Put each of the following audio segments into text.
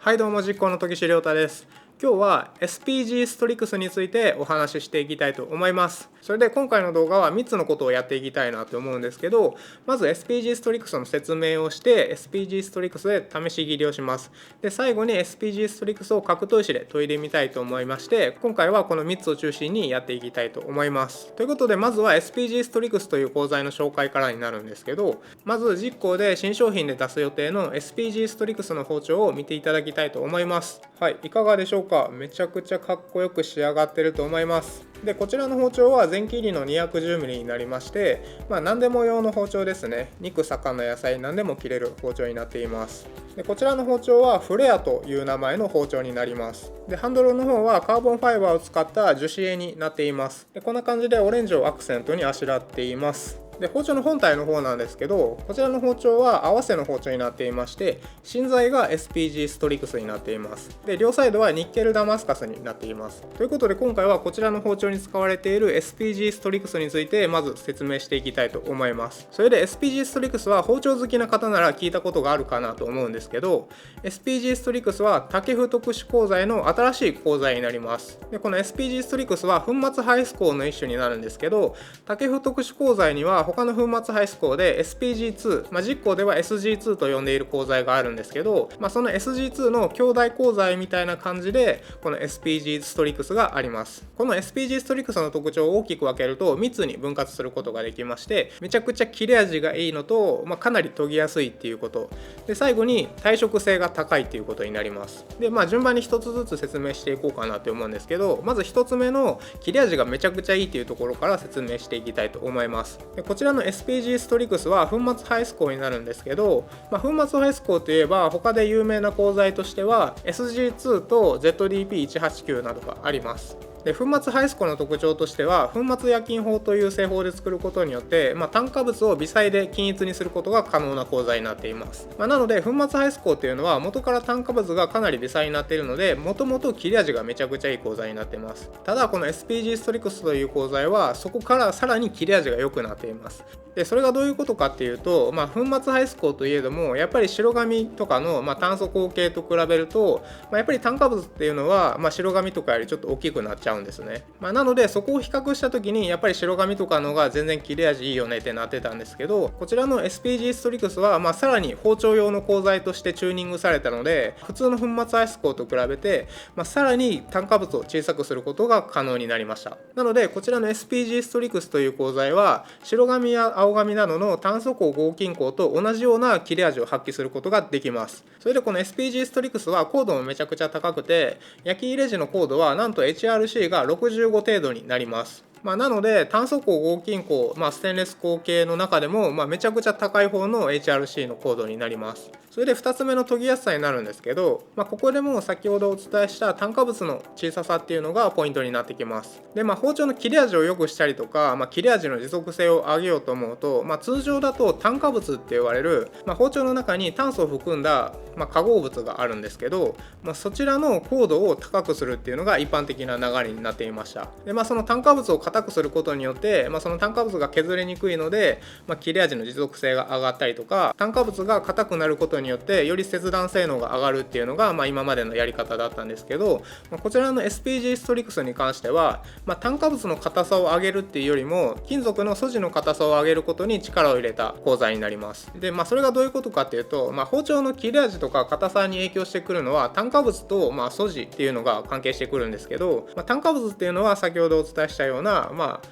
はいどうも、実行の時志亮太です。今日は SPG ストリクスについてお話ししていきたいと思います。それで今回の動画は3つのことをやっていきたいなと思うんですけど、まず SPG ストリクスの説明をして SPG ストリクスで試し切りをします。で最後に SPG ストリクスを格闘士で研いでみたいと思いまして、今回はこの3つを中心にやっていきたいと思います。ということで、まずは SPG ストリクスという鋼材の紹介からになるんですけど、まず実行で新商品で出す予定の SPG ストリクスの包丁を見ていただきたいと思います。はい、いかがでしょうか。めちゃくちゃかっこよく仕上がってると思います。でこちらの包丁は全切りの 210mm になりまして、何でも用の包丁ですね。肉、魚、野菜何でも切れる包丁になっています。でこちらの包丁はフレアという名前の包丁になります。でハンドルの方はカーボンファイバーを使った樹脂絵になっています。でこんな感じでオレンジをアクセントにあしらっています。で包丁の本体の方なんですけど、こちらの包丁は合わせの包丁になっていまして、芯材が SPG ストリクスになっています。で両サイドはニッケルダマスカスになっています。ということで今回はこちらの包丁に使われている SPG ストリクスについてまず説明していきたいと思います。それで SPG ストリクスは包丁好きな方なら聞いたことがあるかなと思うんですけど、 SPG ストリクスは竹譜特殊鋼材の新しい鋼材になります。でこの SPG ストリクスは粉末ハイスコーの一種になるんですけど、竹譜特殊鋼材には他の粉末ハイスコーで SPG2、実行では SG2 と呼んでいる鋼材があるんですけど、その SG2 の兄弟鋼材みたいな感じでこの SPG ストリクスがあります。この SPG ストリクスの特徴を大きく分けると3つに分割することができまして、めちゃくちゃ切れ味がいいのと、かなり研ぎやすいっていうことで、最後に耐食性が高いっていうことになります。で順番に1つずつ説明していこうかなと思うんですけど、まず1つ目の切れ味がめちゃくちゃいいっていうところから説明していきたいと思います。でこちらの SPG ストリクスは粉末ハイスコーになるんですけど、粉末ハイスコーといえば他で有名な鋼材としては SG2 と ZDP189 などがあります。で粉末ハイスコの特徴としては、粉末冶金法という製法で作ることによって、炭化物を微細で均一にすることが可能な鋼材になっています。なので粉末ハイスコっていうのは元から炭化物がかなり微細になっているので、もともと切れ味がめちゃくちゃいい鋼材になっています。ただこの SPG ストリクスという鋼材はそこからさらに切れ味が良くなっています。でそれがどういうことかっていうと、粉末ハイスコーといえどもやっぱり白紙とかの、炭素鋼系と比べると、やっぱり炭化物っていうのは、白紙とかよりちょっと大きくなっちゃうんですね。なのでそこを比較した時にやっぱり白紙とかの方が全然切れ味いいよねってなってたんですけど、こちらの SPG ストリクスは、さらに包丁用の鋼材としてチューニングされたので、普通の粉末ハイスコーと比べて、さらに炭化物を小さくすることが可能になりました。なのでこちらの SPG ストリクスという鋼材は白紙や青紙などの炭素鋼合金鋼と同じような切れ味を発揮することができます。それでこの SPG ストリクスは高度もめちゃくちゃ高くて、焼き入れ時の高度はなんと HRC が65程度になります。なので炭素鋼合金鋼、ステンレス鋼系の中でも、めちゃくちゃ高い方の HRC の高度になります。それで2つ目の研ぎやすさになるんですけど、ここでも先ほどお伝えした炭化物の小ささっていうのがポイントになってきます。で、包丁の切れ味を良くしたりとか、切れ味の持続性を上げようと思うと、通常だと炭化物って言われる、包丁の中に炭素を含んだ化合物があるんですけど、そちらの高度を高くするっていうのが一般的な流れになっていました。で、その炭化物を硬くすることによって、その炭化物が削れにくいので、切れ味の持続性が上がったりとか、炭化物が硬くなることによってより切断性能が上がるっていうのが、今までのやり方だったんですけど、こちらの SPG ストリクスに関しては、炭化物の硬さを上げるっていうよりも金属の素地の硬さを上げることに力を入れた鋼材になります。で、それがどういうことかっていうと、包丁の切れ味とか硬さに影響してくるのは炭化物と、素地っていうのが関係してくるんですけど、炭化物っていうのは先ほどお伝えしたような、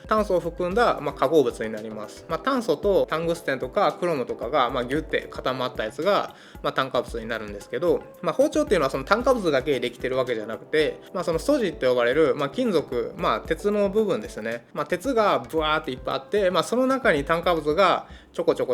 炭素を含んだ、化合物になります。炭素とタングステンとかクロムとかが、ギュッて固まったやつが、炭化物になるんですけど、包丁っていうのはその炭化物だけでできてるわけじゃなくて、その素地って呼ばれる、金属、鉄の部分ですね。鉄がブワーっていっぱいあって、その中に炭化物がちょこちょこ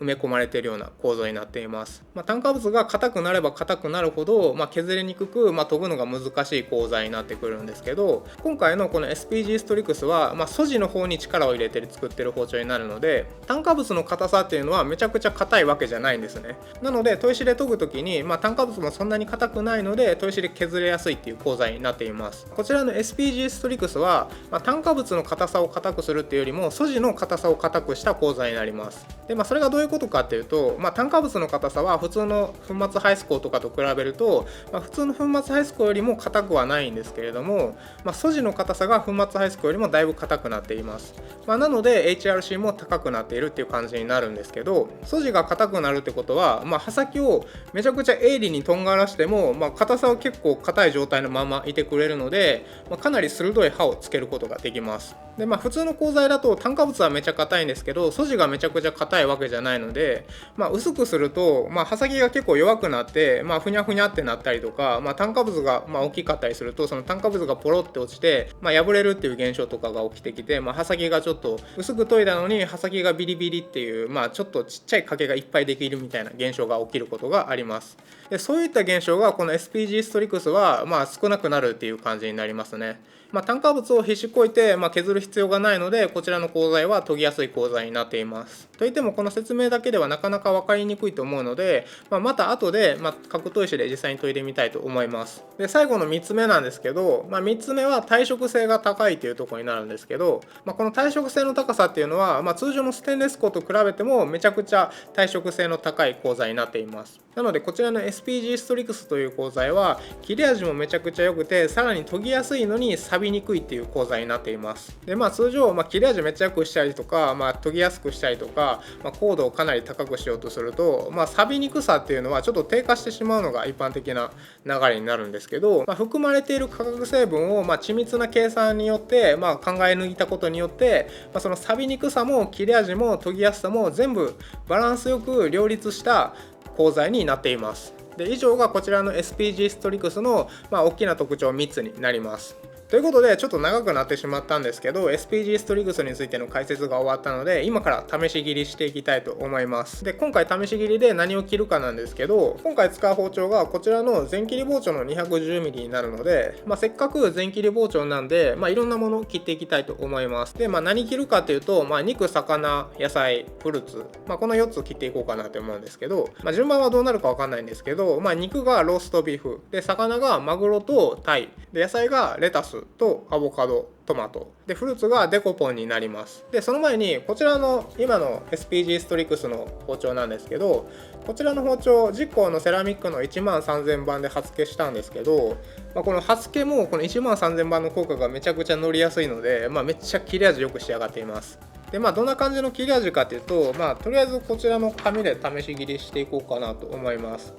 埋め込まれているような構造になっています。炭化物が硬くなれば硬くなるほど、削れにくく、研ぐのが難しい鋼材になってくるんですけど、今回のこの SPG ストリククスは、素地の方に力を入れて作ってる包丁になるので、炭化物の硬さっていうのはめちゃくちゃ硬いわけじゃないんですね。なので砥石で研ぐ時に、炭化物もそんなに硬くないので砥石で削れやすいっていう鋼材になっています。こちらの SPG ストリクスは、炭化物の硬さを硬くするっていうよりも素地の硬さを硬くした鋼材になります。で、それがどういうことかっていうと、炭化物の硬さは普通の粉末ハイスコーとかと比べると、普通の粉末ハイスコーよりも硬くはないんですけれども、素地の硬さが粉末ハイスコーよりもだいぶ硬くなっています。なので HRC も高くなっているっていう感じになるんですけど、素地が硬くなるってことは、刃先をめちゃくちゃ鋭利にとんがらしても、硬さは結構硬い状態のままいてくれるので、かなり鋭い刃をつけることができます。で、普通の鋼材だと炭化物はめちゃ硬いんですけど、素地がめちゃくちゃ硬いわけじゃないので、薄くすると、刃先が結構弱くなって、ふにゃふにゃってなったりとか、炭化物が大きかったりすると、その炭化物がポロって落ちて、破れるっていう現象とかが起きてきて、刃先がちょっと薄く研いだのに刃先がビリビリっていう、ちょっとちっちゃい欠けがいっぱいできるみたいな現象が起きることがあります。で、そういった現象がこの SPG ストリクスは少なくなるっていう感じになりますね。炭化物を必死こいて、削る必要がないので、こちらの鋼材は研ぎやすい鋼材になっています。といってもこの説明だけではなかなか分かりにくいと思うので、また後で、格闘石で実際に研いでみたいと思います。で、最後の3つ目なんですけど、3つ目は耐食性が高いというところになるんですけど、この耐食性の高さっていうのは、通常のステンレス鋼と比べてもめちゃくちゃ耐食性の高い鋼材になっています。なのでこちらの SPG ストリクスという鋼材は切れ味もめちゃくちゃ良くて、さらに研ぎやすいのに錆びにくいっていう鋼材になっています。で、通常、切れ味めっちゃ良くしたりとか、研ぎやすくしたりとか、高度をかなり高くしようとすると、錆びにくさっていうのはちょっと低下してしまうのが一般的な流れになるんですけど、含まれている化学成分を緻密な計算によって、考え抜いたことによって、その錆びにくさも切れ味も研ぎやすさも全部バランスよく両立した鋼材になっています。で、以上がこちらの SPG ストリクスの大きな特徴3つになります。ということでちょっと長くなってしまったんですけど、 SPG ストリクスについての解説が終わったので、今から試し切りしていきたいと思います。で、今回試し切りで何を切るかなんですけど、今回使う包丁がこちらの全切り包丁の 210mm になるので、せっかく全切り包丁なんで、いろんなものを切っていきたいと思います。で、何切るかっていうと、肉、魚、野菜、フルーツ、この4つ切っていこうかなと思うんですけど、順番はどうなるかわかんないんですけど、肉がローストビーフで、魚がマグロとタイで、野菜がレタスとアボカド、トマトで、フルーツがデコポンになります。で、その前にこちらの今の SPG ストリクスの包丁なんですけど、こちらの包丁ジッコーのセラミックの13000番で刃付けしたんですけど、この刃付けもこの13000番の効果がめちゃくちゃ乗りやすいので、めっちゃ切れ味よく仕上がっています。で、どんな感じの切れ味かっていうと、とりあえずこちらの紙で試し切りしていこうかなと思います。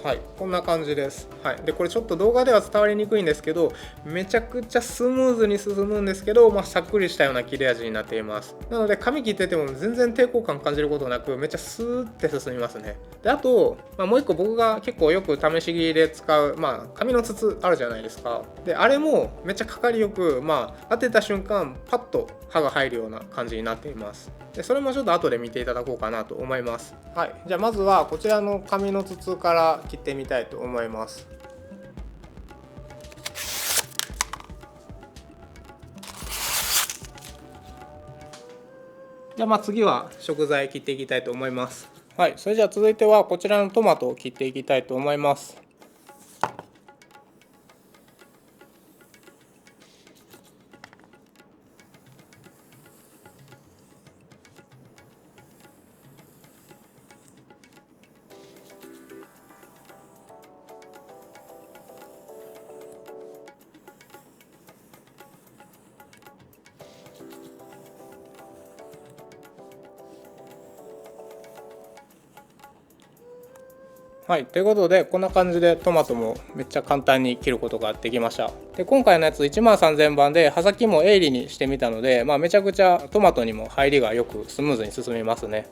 はい、こんな感じです。はい、でこれちょっと動画では伝わりにくいんですけど、めちゃくちゃスムーズに進むんですけど、さっくりしたような切れ味になっています。なので紙切ってても全然抵抗感感じることなく、めっちゃスーって進みますね。で、あと、もう一個僕が結構よく試し切りで使う、紙の筒あるじゃないですか。で、あれもめっちゃかかりよく、当てた瞬間パッと刃が入るような感じになっています。で、それもちょっと後で見ていただこうかなと思います。はい、じゃあまずはこちらの紙の筒から切ってみたいと思います。じゃあ次は食材切っていきたいと思います。はい、それじゃあ続いてはこちらのトマトを切っていきたいと思います。はい、ということでこんな感じでトマトもめっちゃ簡単に切ることができました。で、今回のやつ13000番で刃先も鋭利にしてみたので、めちゃくちゃトマトにも入りがよくスムーズに進みますね。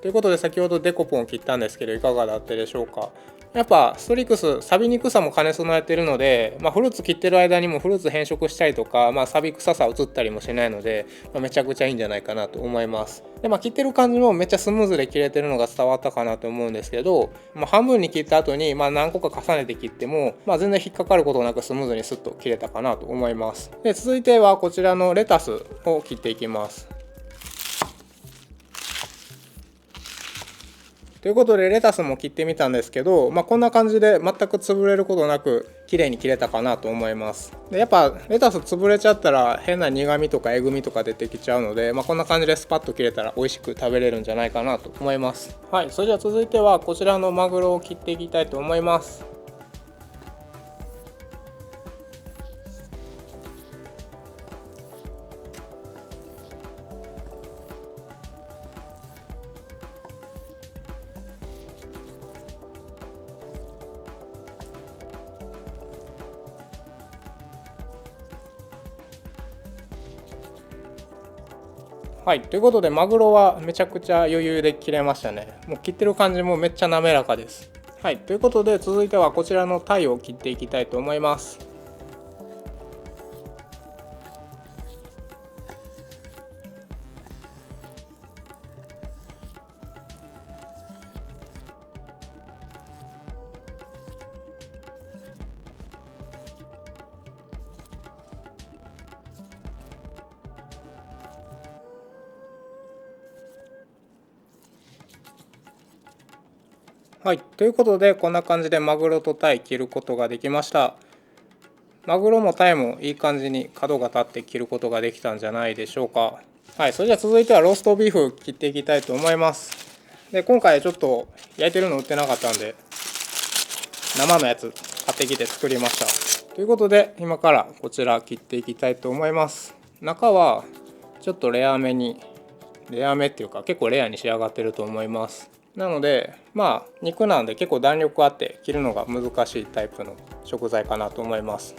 ということで先ほどデコポンを切ったんですけどいかがだったでしょうか。やっぱストリックス錆びにくさも兼ね備えているので、フルーツ切ってる間にもフルーツ変色したりとか、錆び臭さ移ったりもしないので、めちゃくちゃいいんじゃないかなと思います。で、切ってる感じもめっちゃスムーズで切れてるのが伝わったかなと思うんですけど、半分に切った後に何個か重ねて切っても、全然引っかかることなくスムーズにスッと切れたかなと思います。で、続いてはこちらのレタスを切っていきます。ということでレタスも切ってみたんですけど、こんな感じで全く潰れることなく綺麗に切れたかなと思います。でやっぱレタス潰れちゃったら変な苦みとかえぐみとか出てきちゃうので、こんな感じでスパッと切れたら美味しく食べれるんじゃないかなと思います。はい、それでは続いてはこちらのマグロを切っていきたいと思います。はい、ということでマグロはめちゃくちゃ余裕で切れましたね。もう切ってる感じもめっちゃ滑らかです。はい、ということで続いてはこちらのタイを切っていきたいと思います。はい、ということでこんな感じでマグロとタイ切ることができました。マグロもタイもいい感じに角が立って切ることができたんじゃないでしょうか。はい、それでは続いてはローストビーフ切っていきたいと思います。で今回ちょっと焼いてるの売ってなかったんで生のやつ買ってきて作りました。ということで今からこちら切っていきたいと思います。中はちょっとレアめっていうか結構レアに仕上がってると思います。なので肉なんで結構弾力あって切るのが難しいタイプの食材かなと思います。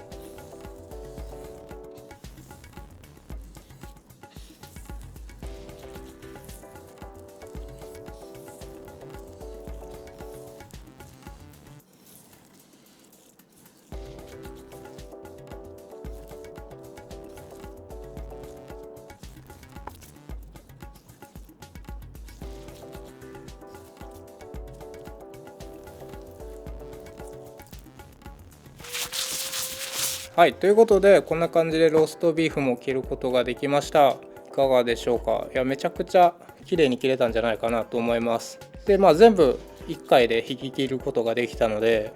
はい、ということでこんな感じでローストビーフも切ることができました。いかがでしょうか。いやめちゃくちゃ綺麗に切れたんじゃないかなと思います。で全部1回で引き切ることができたので、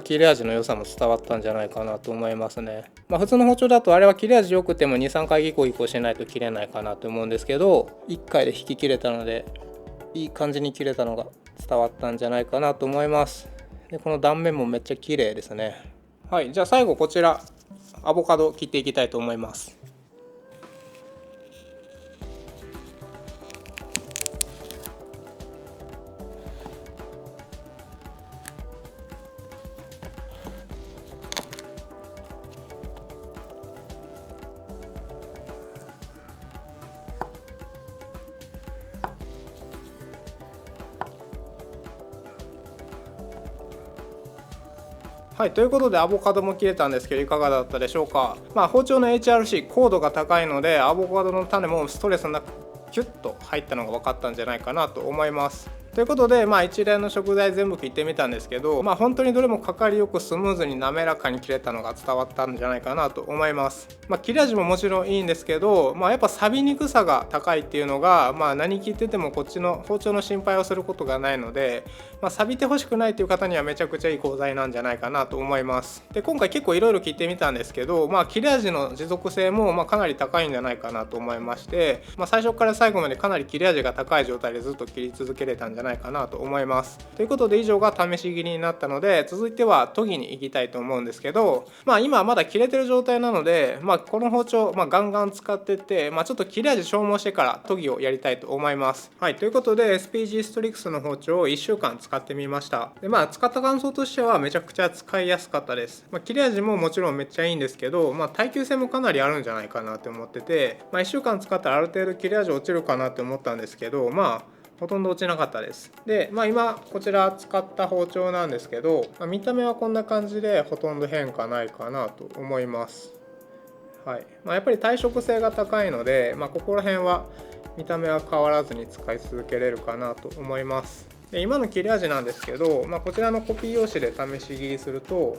切れ味の良さも伝わったんじゃないかなと思いますね。普通の包丁だとあれは切れ味良くても 2,3 回ギコギコしないと切れないかなと思うんですけど、1回で引き切れたのでいい感じに切れたのが伝わったんじゃないかなと思います。でこの断面もめっちゃ綺麗ですね。はい、じゃあ最後こちらアボカド切っていきたいと思います。はい、ということでアボカドも切れたんですけどいかがだったでしょうか。包丁の HRC 高度が高いのでアボカドの種もストレスなくキュッと入ったのが分かったんじゃないかなと思います。ということで、一連の食材全部切ってみたんですけど、本当にどれもかかりよくスムーズに滑らかに切れたのが伝わったんじゃないかなと思います。切れ味ももちろんいいんですけど、やっぱ錆びにくさが高いっていうのが、何切っててもこっちの包丁の心配をすることがないので、錆びてほしくないっていう方にはめちゃくちゃいい鋼材なんじゃないかなと思います。で今回結構いろいろ切ってみたんですけど、切れ味の持続性もかなり高いんじゃないかなと思いまして、最初から最後までかなり切れ味が高い状態でずっと切り続けれたんじゃないかなと思います。ということで以上が試し切りになったので、続いては研ぎに行きたいと思うんですけど、今はまだ切れてる状態なので、この包丁、ガンガン使ってって、ちょっと切れ味消耗してから研ぎをやりたいと思います。はい、ということで SPG ストリックスの包丁を1週間使ってみました。で使った感想としてはめちゃくちゃ使いやすかったです。切れ味ももちろんめっちゃいいんですけど、耐久性もかなりあるんじゃないかなって思ってて、1週間使ったらある程度切れ味落ちるかなって思ったんですけど、ほとんど落ちなかったです。で、今こちら使った包丁なんですけど、見た目はこんな感じでほとんど変化ないかなと思います。はい。やっぱり耐食性が高いので、ここら辺は見た目は変わらずに使い続けれるかなと思います。で、今の切れ味なんですけど、こちらのコピー用紙で試し切りすると、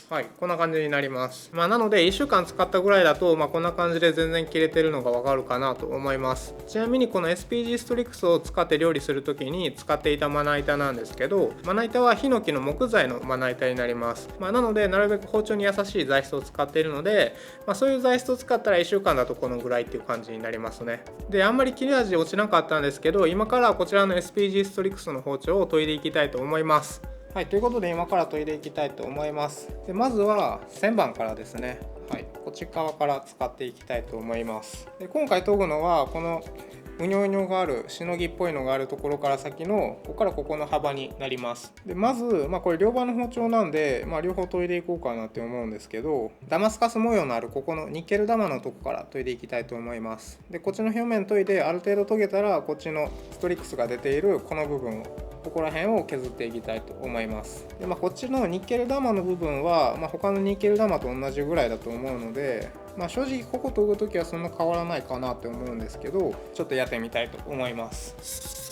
はい、こんな感じになります。なので1週間使ったぐらいだと、こんな感じで全然切れてるのがわかるかなと思います。ちなみにこの SPG ストリクスを使って料理する時に使っていたまな板なんですけど、まな板はヒノキの木材のまな板になります。なのでなるべく包丁に優しい材質を使っているので、そういう材質を使ったら1週間だとこのぐらいっていう感じになりますね。で、あんまり切れ味落ちなかったんですけど、今からこちらの SPG ストリクスの包丁を研いでいきたいと思います。はい、ということで今から研いでいきたいと思います。で、まずは旋盤からですね。はい、こっち側から使っていきたいと思います。で、今回研ぐのはこのうにょうにょがあるしのぎっぽいのがあるところから先のここからここの幅になります。で、まず、これ両刃の包丁なんで、両方研いでいこうかなって思うんですけど、ダマスカス模様のあるここのニッケル玉のとこから研いでいきたいと思います。で、こっちの表面研いである程度研げたら、こっちのストリックスが出ているこの部分をここら辺を削っていきたいと思います。で、こっちのニッケル玉の部分は、他のニッケル玉と同じぐらいだと思うので、正直ここ研ぐときはそんな変わらないかなって思うんですけど、ちょっとやってみたいと思います。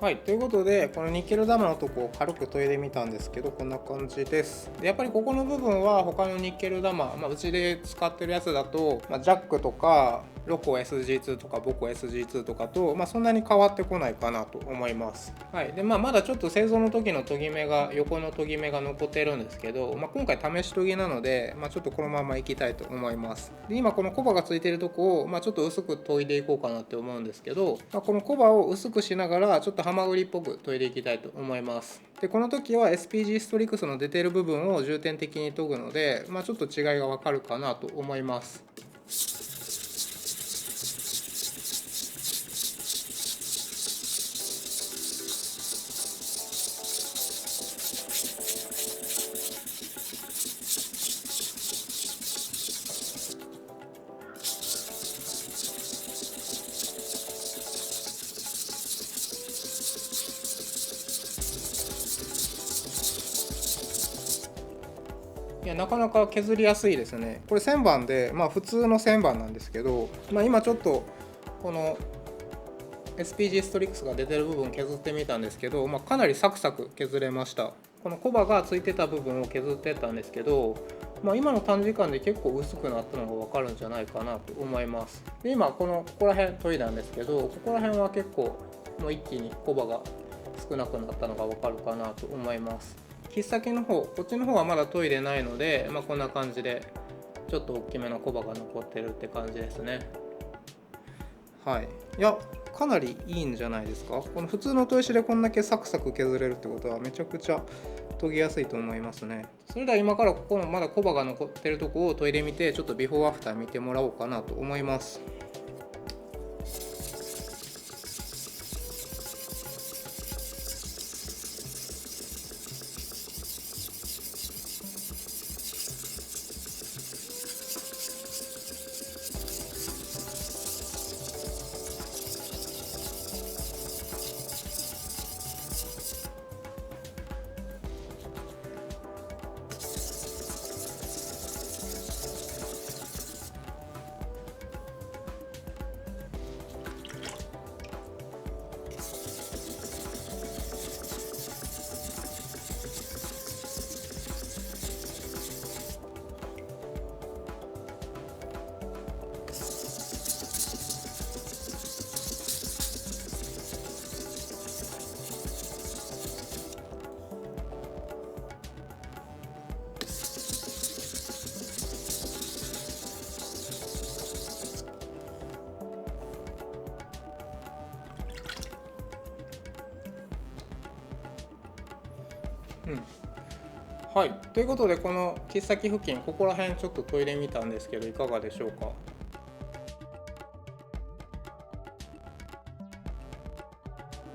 はい、ということでこのニッケル玉のとこを軽く研いでみたんですけど、こんな感じです。で、やっぱりここの部分は他のニッケル玉、うちで使ってるやつだと、ジャックとかロコ SG2 とかボコ SG2 とかと、そんなに変わってこないかなと思います。はい。で、まだちょっと製造の時の研ぎ目が横の研ぎ目が残ってるんですけど、今回試し研ぎなので、ちょっとこのままいきたいと思います。で、今このコバがついてるとこを、ちょっと薄く研いでいこうかなって思うんですけど、このコバを薄くしながらちょっとハマグリっぽく研いでいきたいと思います。で、この時は SPG ストリクスの出てる部分を重点的に研ぐので、ちょっと違いがわかるかなと思います。いや、なかなか削りやすいですね。これ旋盤で、普通の旋盤なんですけど、今ちょっとこの SPG ストリックスが出てる部分削ってみたんですけど、かなりサクサク削れました。このコバがついてた部分を削ってたんですけど、今の短時間で結構薄くなったのが分かるんじゃないかなと思います。で、今ここら辺研いだんですけど、ここら辺は結構もう一気にコバが少なくなったのが分かるかなと思います。切っ先の方、こっちの方はまだ研いでないので、こんな感じでちょっと大きめのコバが残ってるって感じですね。はい。いや、かなりいいんじゃないですか。この普通の砥石でこんだけサクサク削れるってことはめちゃくちゃ研ぎやすいと思いますね。それでは今からここのまだコバが残ってるとこを研いでみて、ちょっとビフォーアフター見てもらおうかなと思います。はい、ということでこの切っ先付近ここら辺ちょっと研いでみたんですけどいかがでしょうか。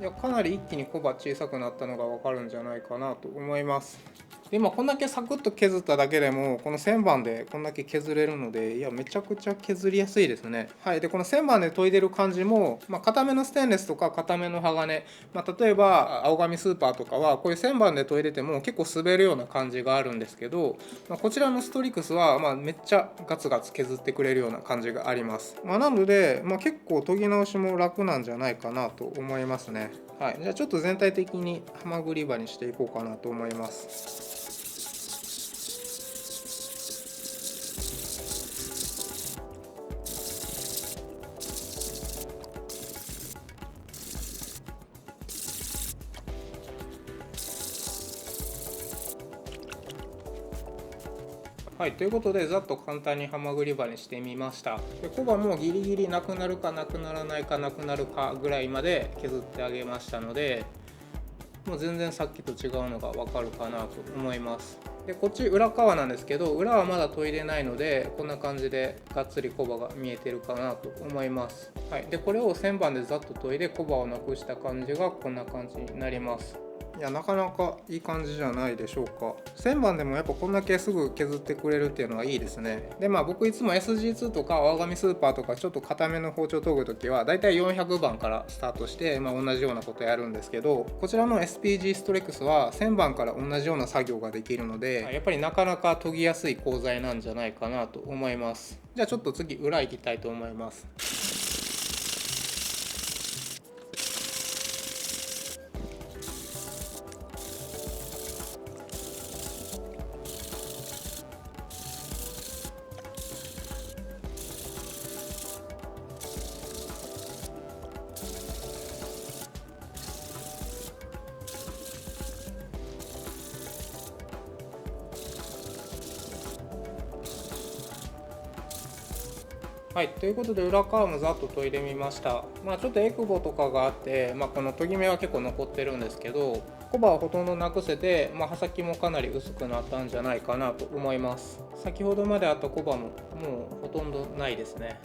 いやかなり一気にコバ小さくなったのが分かるんじゃないかなと思います。でこんだけサクッと削っただけでもこの旋盤でこんだけ削れるので、いやめちゃくちゃ削りやすいですね。はい、でこの旋盤で研いでる感じも、硬めのステンレスとか硬めの鋼、例えば青紙スーパーとかはこういう旋盤で研いでても結構滑るような感じがあるんですけど、こちらのストリクスはめっちゃガツガツ削ってくれるような感じがあります。なので、結構研ぎ直しも楽なんじゃないかなと思いますね。はい、じゃあちょっと全体的にハマグリ刃にしていこうかなと思います。はい、ということでざっと簡単にハマグリ刃にしてみました。でコバもギリギリなくなるかなくならないかなくなるかぐらいまで削ってあげましたので、もう全然さっきと違うのが分かるかなと思います。でこっち裏側なんですけど、裏はまだ研いでないのでこんな感じでがっつりコバが見えてるかなと思います。はい、でこれを旋盤でざっと研いでコバをなくした感じがこんな感じになります。いやなかなかいい感じじゃないでしょうか。旋盤でもやっぱこんだけすぐ削ってくれるっていうのはいいですね。で僕いつも SG2 とか青紙スーパーとかちょっと硬めの包丁研ぐときはだいたい400番からスタートして、同じようなことやるんですけど、こちらの SPG ストレックスは旋盤から同じような作業ができるので、やっぱりなかなか研ぎやすい鋼材なんじゃないかなと思います。じゃあちょっと次裏行きたいと思います。はい、ということで裏側もざっと研いでみました。ちょっとエクボとかがあって、この研ぎ目は結構残ってるんですけど、コバはほとんどなくせて、刃先もかなり薄くなったんじゃないかなと思います。先ほどまであったコバももうほとんどないですね。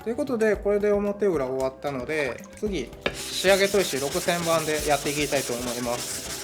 ということでこれで表裏終わったので、次仕上げ砥石6000番でやっていきたいと思います。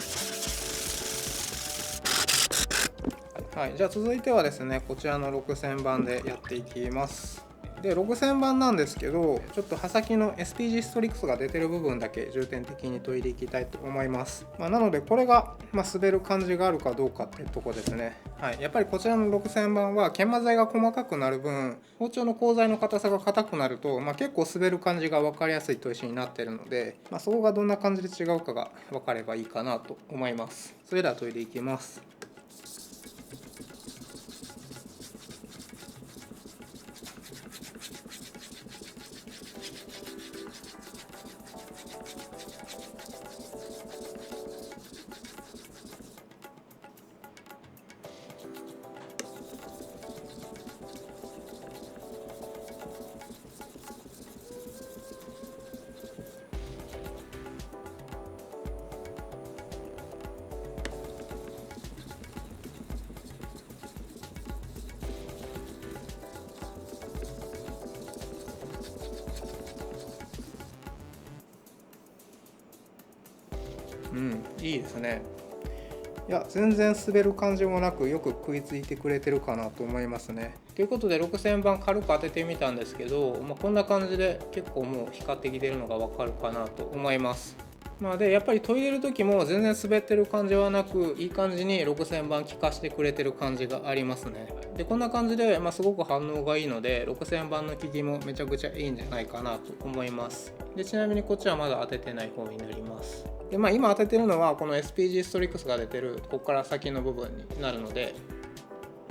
はい、じゃあ続いてはですね、こちらの6000番でやっていきます。で6000番なんですけど、ちょっと刃先の SPG ストリクスが出てる部分だけ重点的に研いでいきたいと思います。なのでこれが、滑る感じがあるかどうかっていうとこですね。はい、やっぱりこちらの6000番は研磨剤が細かくなる分、包丁の鋼材の硬さが硬くなると、結構滑る感じが分かりやすい砥石になってるので、そこがどんな感じで違うかが分かればいいかなと思います。それでは研いでいきます。いいですね。いや全然滑る感じもなくよく食いついてくれてるかなと思いますね。ということで6000番軽く当ててみたんですけど、こんな感じで結構もう光ってきてるのが分かるかなと思います。でやっぱり研いでる時も全然滑ってる感じはなく、いい感じに6000番効かしてくれてる感じがありますね。でこんな感じで、すごく反応がいいので6000番の効きもめちゃくちゃいいんじゃないかなと思います。でちなみにこっちはまだ当ててない方になります。で今当ててるのはこの SPG ストリックスが出てるここから先の部分になるので、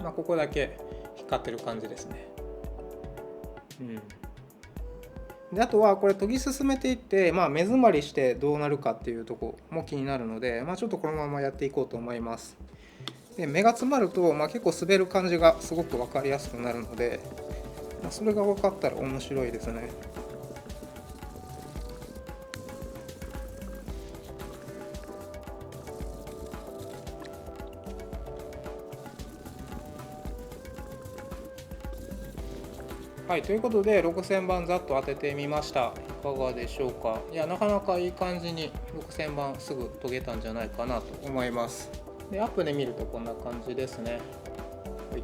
ここだけ光ってる感じですね。であとはこれ研ぎ進めていって、目詰まりしてどうなるかっていうとこも気になるので、ちょっとこのままやっていこうと思います。で目が詰まると、結構滑る感じがすごく分かりやすくなるので、それが分かったら面白いですね。はい、ということで6000番ざっと当ててみました。いかがでしょうか。いや、なかなかいい感じに6000番すぐ解けたんじゃないかなと思います。で、アップで見るとこんな感じですね。は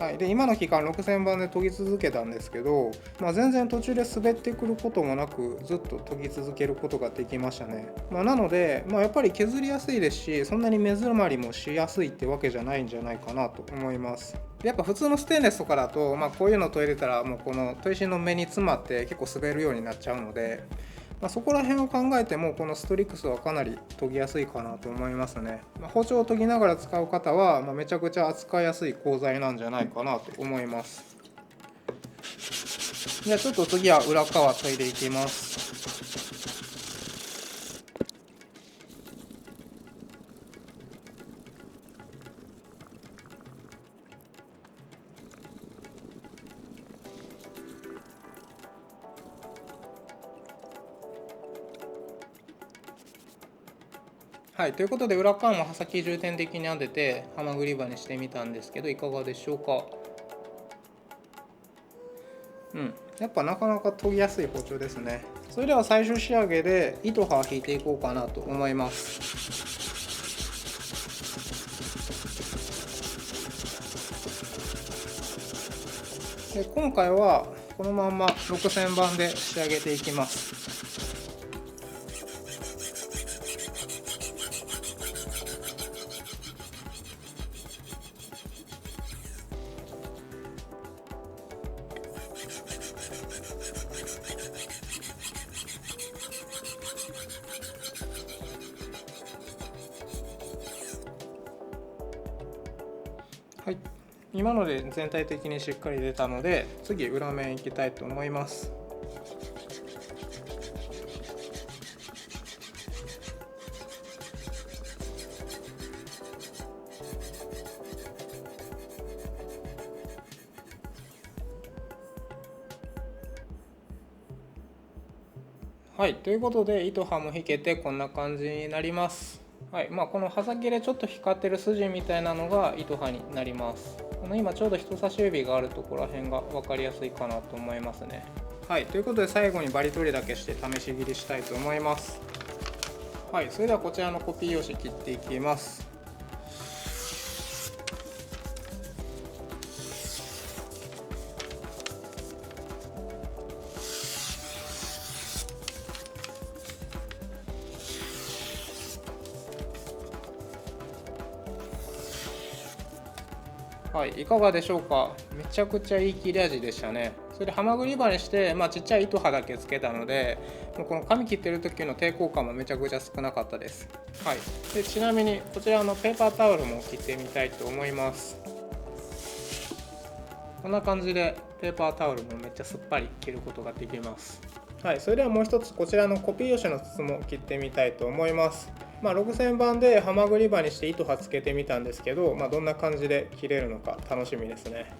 い、はい、で今の期間6000番で研ぎ続けたんですけど、全然途中で滑ってくることもなくずっと研ぎ続けることができましたね。なので、やっぱり削りやすいですし、そんなに目詰まりもしやすいってわけじゃないんじゃないかなと思います。でやっぱ普通のステンレスとかだと、こういうの研いでたらもうこの砥石の目に詰まって結構滑るようになっちゃうので、そこら辺を考えてもこのストリックスはかなり研ぎやすいかなと思いますね。包丁を研ぎながら使う方は、めちゃくちゃ扱いやすい鋼材なんじゃないかなと思います。じゃあちょっと次は裏側研いでいきます。はい、ということで裏側も刃先重点的に当ててハマグリ刃にしてみたんですけど、いかがでしょうか。やっぱなかなか研ぎやすい包丁ですね。それでは最終仕上げで糸刃を引いていこうかなと思います。で今回はこのまま6000番で仕上げていきます。はい、今ので全体的にしっかり出たので、次裏面いきたいと思います。はい、ということで糸端も引けてこんな感じになります。はい、この刃先でちょっと光ってる筋みたいなのが糸端になります。今ちょうど人差し指があるところら辺が分かりやすいかなと思いますね。はい、ということで最後にバリ取りだけして試し切りしたいと思います。はい、それではこちらのコピー用紙切っていきます。はい、いかがでしょうか。めちゃくちゃいい切れ味でしたね。それでハマグリ刃にして、ちっちゃい糸刃だけつけたので、もうこの紙切ってる時の抵抗感もめちゃくちゃ少なかったです。はい、でちなみにこちらのペーパータオルも切ってみたいと思います。こんな感じでペーパータオルもめっちゃすっぱり切ることができます。はい、それではもう一つこちらのコピー用紙の筒も切ってみたいと思います。6000番でハマグリ刃にして糸刃つけてみたんですけど、どんな感じで切れるのか楽しみですね。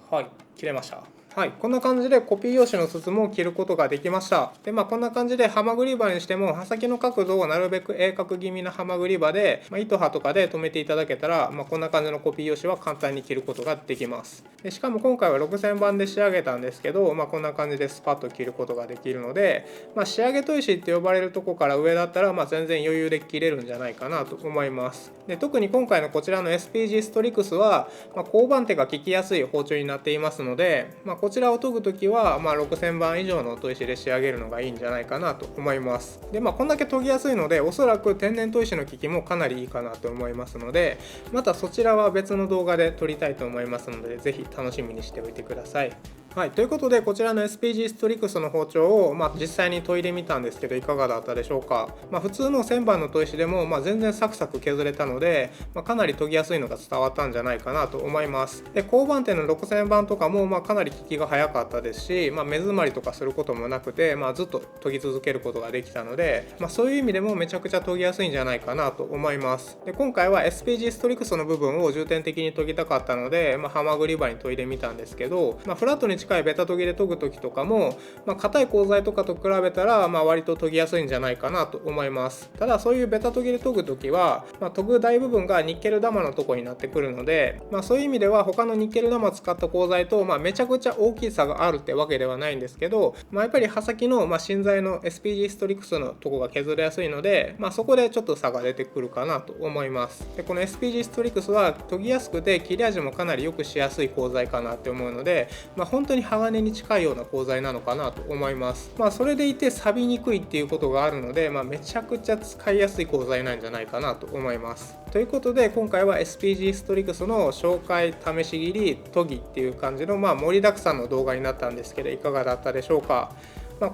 はい、切れました。はい、こんな感じでコピー用紙の筒も切ることができました。で、こんな感じでハマグリ刃にしても刃先の角度をなるべく鋭角気味なハマグリ刃で、糸刃とかで留めていただけたら、こんな感じのコピー用紙は簡単に切ることができます。でしかも今回は6000番で仕上げたんですけど、こんな感じでスパッと切ることができるので、仕上げ砥石って呼ばれるとこから上だったら、全然余裕で切れるんじゃないかなと思います。で特に今回のこちらの SPG ストリクスは、工番手が効きやすい包丁になっていますので、こちらを研ぐときは、6000番以上の砥石で仕上げるのがいいんじゃないかなと思います。でこんだけ研ぎやすいので、おそらく天然砥石の効きもかなりいいかなと思いますので、またそちらは別の動画で撮りたいと思いますので、ぜひ楽しみにしておいてください。はい、ということでこちらの SPG ストリクスの包丁を、実際に研いでみたんですけど、いかがだったでしょうか。普通の1000番の砥石でも、全然サクサク削れたので、かなり研ぎやすいのが伝わったんじゃないかなと思います。で工番手の6000番とかも、かなり効きが早かったですし、目詰まりとかすることもなくて、ずっと研ぎ続けることができたので、そういう意味でもめちゃくちゃ研ぎやすいんじゃないかなと思います。で今回は SPG ストリクスの部分を重点的に研ぎたかったので、ハマグリ刃に研いでみたんですけど、フラットに近近いベタ研ぎで研ぐ時とかも、硬い鋼材とかと比べたら、割と研ぎやすいんじゃないかなと思います。ただそういうベタ研ぎで研ぐ時は、研ぐ大部分がニッケル玉のとこになってくるので、そういう意味では他のニッケル玉使った鋼材と、めちゃくちゃ大きさがあるってわけではないんですけど、やっぱり刃先の、芯材の SPG ストリクスのとこが削れやすいので、そこでちょっと差が出てくるかなと思います。でこの SPG ストリクスは研ぎやすくて切れ味もかなりよくしやすい鋼材かなって思うので、本当に鋼に近いような鋼材なのかなと思います。それでいて錆びにくいっていうことがあるので、めちゃくちゃ使いやすい鋼材なんじゃないかなと思います。ということで今回は SPG ストリクスの紹介、試し切り、研ぎっていう感じの盛りだくさんの動画になったんですけど、いかがだったでしょうか。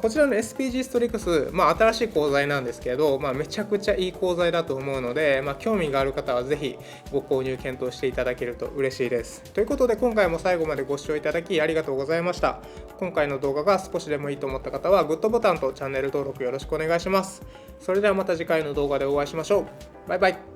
こちらの SPG ストリクス、新しい鋼材なんですけど、めちゃくちゃいい鋼材だと思うので、興味がある方はぜひご購入検討していただけると嬉しいです。ということで今回も最後までご視聴いただきありがとうございました。今回の動画が少しでもいいと思った方はグッドボタンとチャンネル登録よろしくお願いします。それではまた次回の動画でお会いしましょう。バイバイ。